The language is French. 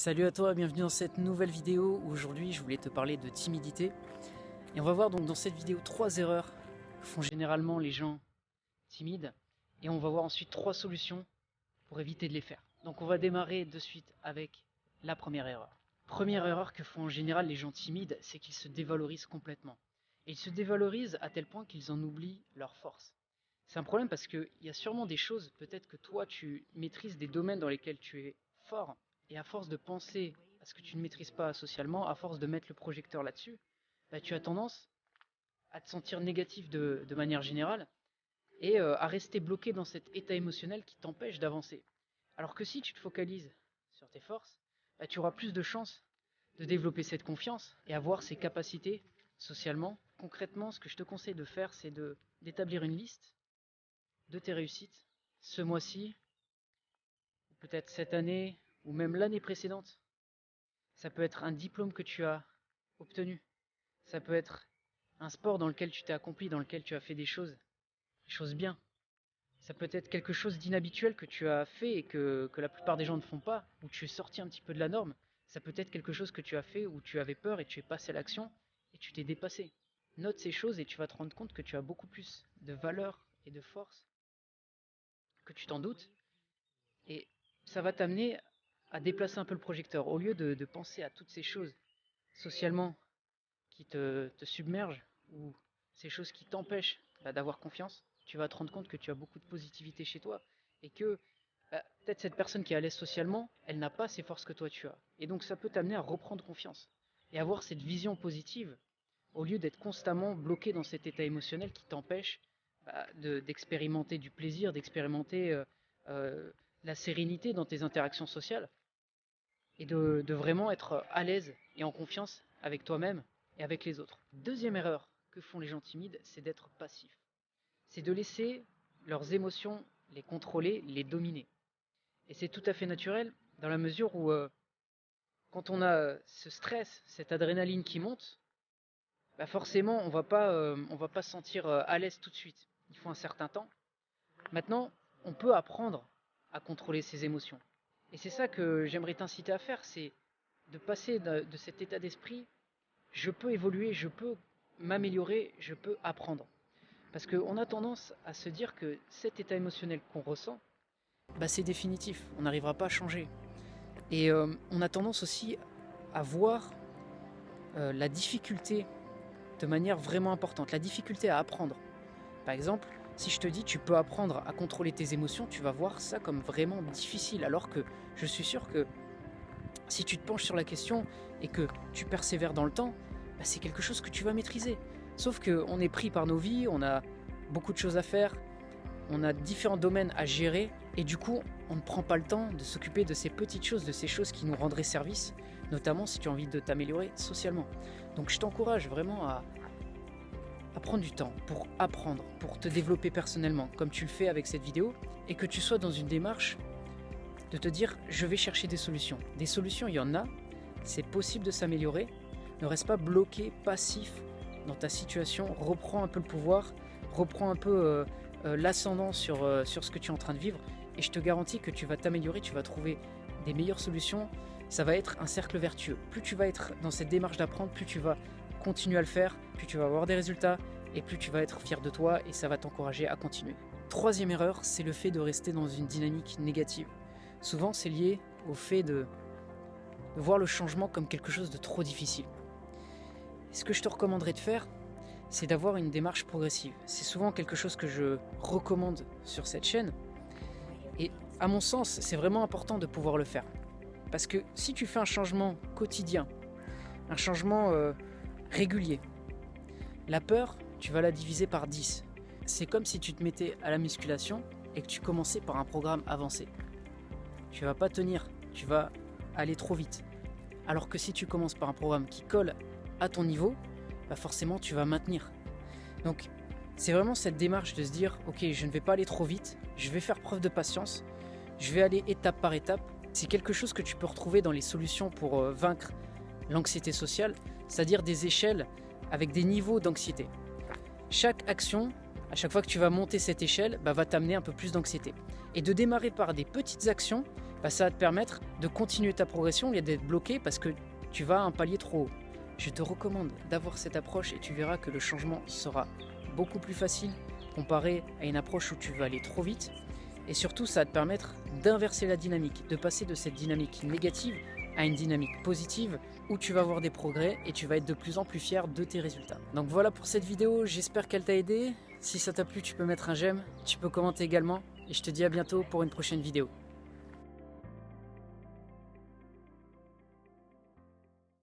Salut à toi, bienvenue dans cette nouvelle vidéo où aujourd'hui je voulais te parler de timidité. Et on va voir donc dans cette vidéo 3 erreurs que font généralement les gens timides. Et on va voir ensuite 3 solutions pour éviter de les faire. Donc on va démarrer de suite avec la première erreur. Première erreur que font en général les gens timides, c'est qu'ils se dévalorisent complètement. Et ils se dévalorisent à tel point qu'ils en oublient leur force. C'est un problème parce qu'il y a sûrement des choses, peut-être que toi tu maîtrises des domaines dans lesquels tu es fort, et à force de penser à ce que tu ne maîtrises pas socialement, à force de mettre le projecteur là-dessus, bah, tu as tendance à te sentir négatif de manière générale, et à rester bloqué dans cet état émotionnel qui t'empêche d'avancer. Alors que si tu te focalises sur tes forces, bah, tu auras plus de chances de développer cette confiance et avoir ces capacités socialement. Concrètement, ce que je te conseille de faire, c'est d'établir une liste de tes réussites ce mois-ci, ou peut-être cette année, ou même l'année précédente. Ça peut être un diplôme que tu as obtenu. Ça peut être un sport dans lequel tu t'es accompli, dans lequel tu as fait des choses bien. Ça peut être quelque chose d'inhabituel que tu as fait et que la plupart des gens ne font pas, où tu es sorti un petit peu de la norme. Ça peut être quelque chose que tu as fait où tu avais peur et tu es passé à l'action et tu t'es dépassé. Note ces choses et tu vas te rendre compte que tu as beaucoup plus de valeur et de force que tu t'en doutes. Et ça va t'amener à déplacer un peu le projecteur. Au lieu de penser à toutes ces choses socialement qui te submergent ou ces choses qui t'empêchent d'avoir confiance, tu vas te rendre compte que tu as beaucoup de positivité chez toi et que peut-être cette personne qui est à l'aise socialement, elle n'a pas ces forces que toi tu as. Et donc ça peut t'amener à reprendre confiance et avoir cette vision positive au lieu d'être constamment bloqué dans cet état émotionnel qui t'empêche d'expérimenter du plaisir, d'expérimenter euh, la sérénité dans tes interactions sociales et de vraiment être à l'aise et en confiance avec toi-même et avec les autres. Deuxième erreur que font les gens timides, c'est d'être passif. C'est de laisser leurs émotions les contrôler, les dominer. Et c'est tout à fait naturel dans la mesure où quand on a ce stress, cette adrénaline qui monte, bah forcément on va pas se sentir à l'aise tout de suite. Il faut un certain temps. Maintenant, on peut apprendre à contrôler ses émotions. Et c'est ça que j'aimerais t'inciter à faire, c'est de passer de cet état d'esprit, je peux évoluer, je peux m'améliorer, je peux apprendre. Parce qu'on a tendance à se dire que cet état émotionnel qu'on ressent, bah c'est définitif, on n'arrivera pas à changer. Et on a tendance aussi à voir la difficulté de manière vraiment importante, la difficulté à apprendre. Par exemple, si je te dis tu peux apprendre à contrôler tes émotions, tu vas voir ça comme vraiment difficile, alors que je suis sûr que si tu te penches sur la question et que tu persévères dans le temps, bah c'est quelque chose que tu vas maîtriser. Sauf qu'on est pris par nos vies, on a beaucoup de choses à faire, on a différents domaines à gérer, et du coup, on ne prend pas le temps de s'occuper de ces petites choses, de ces choses qui nous rendraient service, notamment si tu as envie de t'améliorer socialement. Donc je t'encourage vraiment à prendre du temps pour apprendre, pour te développer personnellement, comme tu le fais avec cette vidéo, et que tu sois dans une démarche de te dire je vais chercher des solutions. Des solutions, il y en a, c'est possible de s'améliorer. Ne reste pas bloqué, passif dans ta situation, reprends un peu le pouvoir, reprends un peu l'ascendant sur ce que tu es en train de vivre, et je te garantis que tu vas t'améliorer, tu vas trouver des meilleures solutions. Ça va être un cercle vertueux. Plus tu vas être dans cette démarche d'apprendre, plus tu vas continuer à le faire, plus tu vas avoir des résultats, et plus tu vas être fier de toi, et ça va t'encourager à continuer. Troisième erreur, c'est le fait de rester dans une dynamique négative. Souvent, c'est lié au fait de voir le changement comme quelque chose de trop difficile. Et ce que je te recommanderais de faire, c'est d'avoir une démarche progressive. C'est souvent quelque chose que je recommande sur cette chaîne. Et à mon sens, c'est vraiment important de pouvoir le faire. Parce que si tu fais un changement quotidien, un changement régulier, la peur, tu vas la diviser par 10. C'est comme si tu te mettais à la musculation et que tu commençais par un programme avancé. Tu vas pas tenir, tu vas aller trop vite. Alors que si tu commences par un programme qui colle à ton niveau, bah forcément tu vas maintenir. Donc c'est vraiment cette démarche de se dire ok, je ne vais pas aller trop vite, je vais faire preuve de patience, je vais aller étape par étape. C'est quelque chose que tu peux retrouver dans les solutions pour vaincre l'anxiété sociale, c'est-à-dire des échelles avec des niveaux d'anxiété. Chaque action, à chaque fois que tu vas monter cette échelle, va t'amener un peu plus d'anxiété. Et de démarrer par des petites actions ça va te permettre de continuer ta progression au lieu d'être bloqué parce que tu vas à un palier trop haut. Je te recommande d'avoir cette approche et tu verras que le changement sera beaucoup plus facile comparé à une approche où tu vas aller trop vite. Et surtout, ça va te permettre d'inverser la dynamique, de passer de cette dynamique négative à une dynamique positive où tu vas avoir des progrès et tu vas être de plus en plus fier de tes résultats. Donc voilà pour cette vidéo, j'espère qu'elle t'a aidé. Si ça t'a plu, tu peux mettre un j'aime, tu peux commenter également et je te dis à bientôt pour une prochaine vidéo.